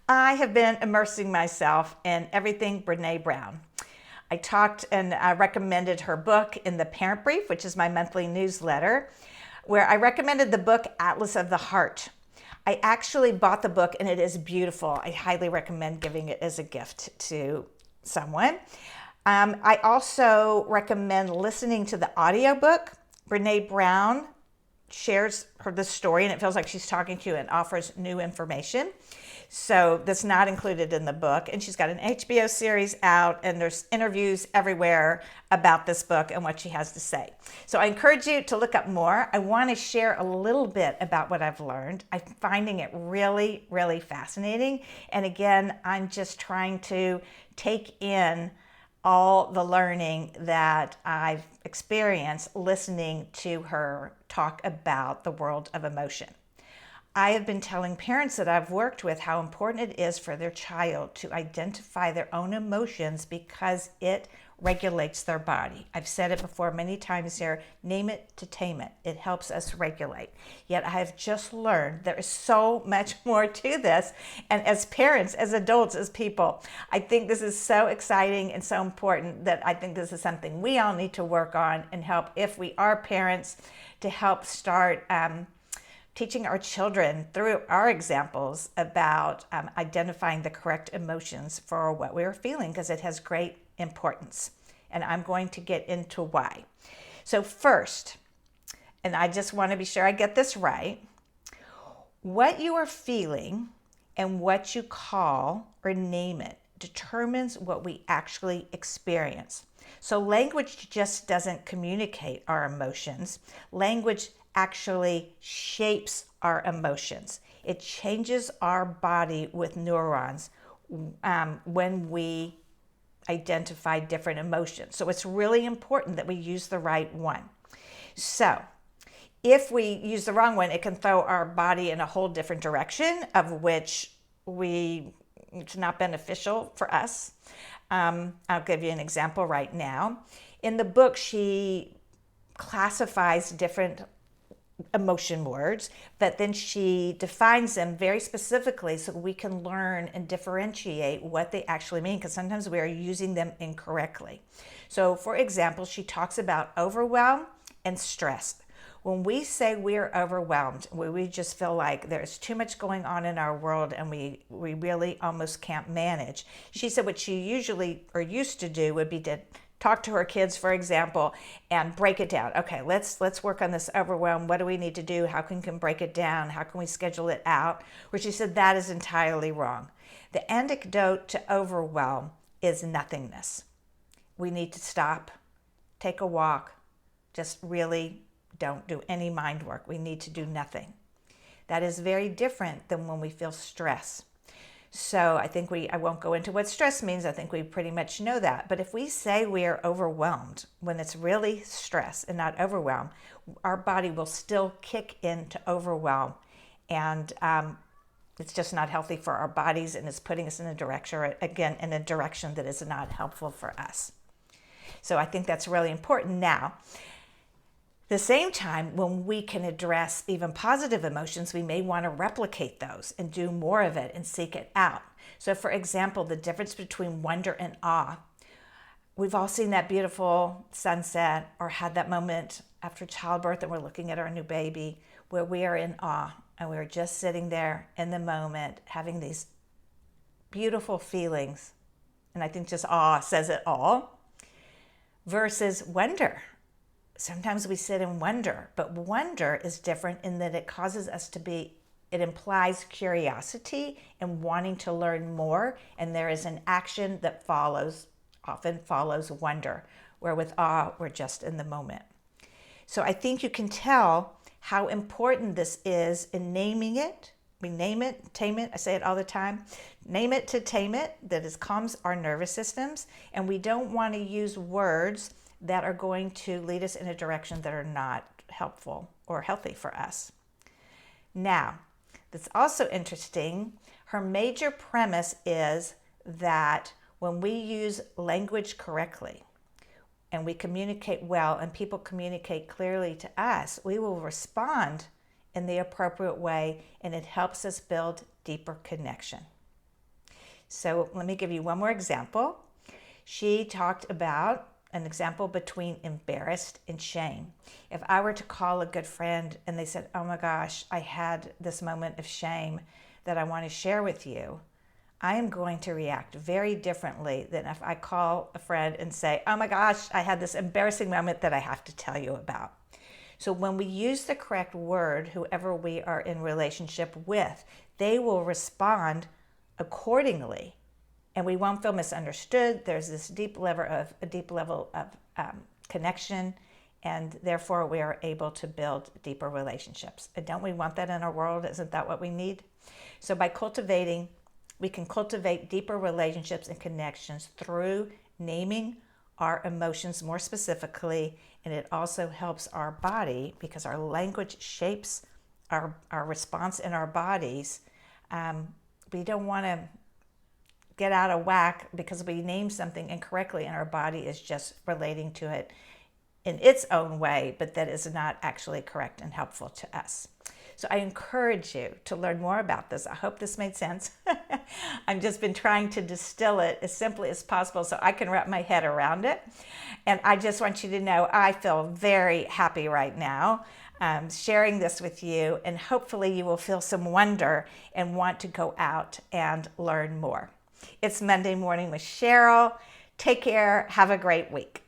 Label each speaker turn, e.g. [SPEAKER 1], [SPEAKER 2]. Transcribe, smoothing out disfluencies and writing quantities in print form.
[SPEAKER 1] I have been immersing myself in everything Brené Brown. I talked and I recommended her book in the Parent Brief, which is my monthly newsletter, where I recommended the book Atlas of the Heart. I actually bought the book and it is beautiful. I highly recommend giving it as a gift to someone. I also recommend listening to the audiobook. Brené Brown shares the story and it feels like she's talking to you and offers new information. So that's not included in the book. And she's got an HBO series out and there's interviews everywhere about this book and what she has to say. So I encourage you to look up more. I want to share a little bit about what I've learned. I'm finding it really, really fascinating. And again, I'm just trying to take in all the learning that I've experienced listening to her talk about the world of emotion. I have been telling parents that I've worked with how important it is for their child to identify their own emotions because it regulates their body. I've said it before many times here, name it to tame it. It helps us regulate. Yet I have just learned there is so much more to this. And as parents, as adults, as people, I think this is so exciting and so important that I think this is something we all need to work on and help, if we are parents, to help start teaching our children through our examples about identifying the correct emotions for what we're feeling, because it has great importance. And I'm going to get into why. So first, and I just want to be sure I get this right, what you are feeling and what you call or name it determines what we actually experience. So language just doesn't communicate our emotions. Language actually shapes our emotions. It changes our body with neurons when we identify different emotions. So it's really important that we use the right one. So if we use the wrong one, it can throw our body in a whole different direction of which it's not beneficial for us. I'll give you an example right now. In the book, she classifies different emotion words, but then she defines them very specifically so we can learn and differentiate what they actually mean, because sometimes we are using them incorrectly. So for example, she talks about overwhelm and stress. When we say we're overwhelmed, we just feel like there's too much going on in our world and we really almost can't manage. She said what she usually or used to do would be to talk to her kids, for example, and break it down. Okay, let's work on this overwhelm. What do we need to do? How can we break it down? How can we schedule it out? Where she said that is entirely wrong. The antidote to overwhelm is nothingness. We need to stop, take a walk, just really don't do any mind work. We need to do nothing. That is very different than when we feel stress. So I think I won't go into what stress means. I think we pretty much know that. But if we say we are overwhelmed when it's really stress and not overwhelm, our body will still kick into overwhelm. And it's just not healthy for our bodies, and it's putting us in a direction that is not helpful for us. So I think that's really important. Now, at the same time, when we can address even positive emotions, we may want to replicate those and do more of it and seek it out. So for example, the difference between wonder and awe. We've all seen that beautiful sunset or had that moment after childbirth and we're looking at our new baby where we are in awe and we're just sitting there in the moment having these beautiful feelings. And I think just awe says it all. Versus wonder. Sometimes we sit and wonder, but wonder is different in that it causes us it implies curiosity and wanting to learn more, and there is an action that often follows wonder, where with awe, we're just in the moment. So I think you can tell how important this is in naming it. We name it, tame it, I say it all the time. Name it to tame it, that is calms our nervous systems, and we don't want to use words that are going to lead us in a direction that are not helpful or healthy for us. Now, that's also interesting. Her major premise is that when we use language correctly and we communicate well and people communicate clearly to us, we will respond in the appropriate way and it helps us build deeper connection. So let me give you one more example. She talked about an example between embarrassed and shame. If I were to call a good friend and they said, oh my gosh, I had this moment of shame that I want to share with you, I am going to react very differently than if I call a friend and say, oh my gosh, I had this embarrassing moment that I have to tell you about. So when we use the correct word, whoever we are in relationship with, they will respond accordingly, and we won't feel misunderstood. There's this deep level of connection, and therefore we are able to build deeper relationships. And don't we want that in our world? Isn't that what we need? So we can cultivate deeper relationships and connections through naming our emotions more specifically, and it also helps our body because our language shapes our response in our bodies. We don't want to get out of whack because we name something incorrectly and our body is just relating to it in its own way, but that is not actually correct and helpful to us. So I encourage you to learn more about this. I hope this made sense. I've just been trying to distill it as simply as possible so I can wrap my head around it. And I just want you to know I feel very happy right now sharing this with you, and hopefully you will feel some wonder and want to go out and learn more. It's Monday Morning with Cheryl. Take care. Have a great week.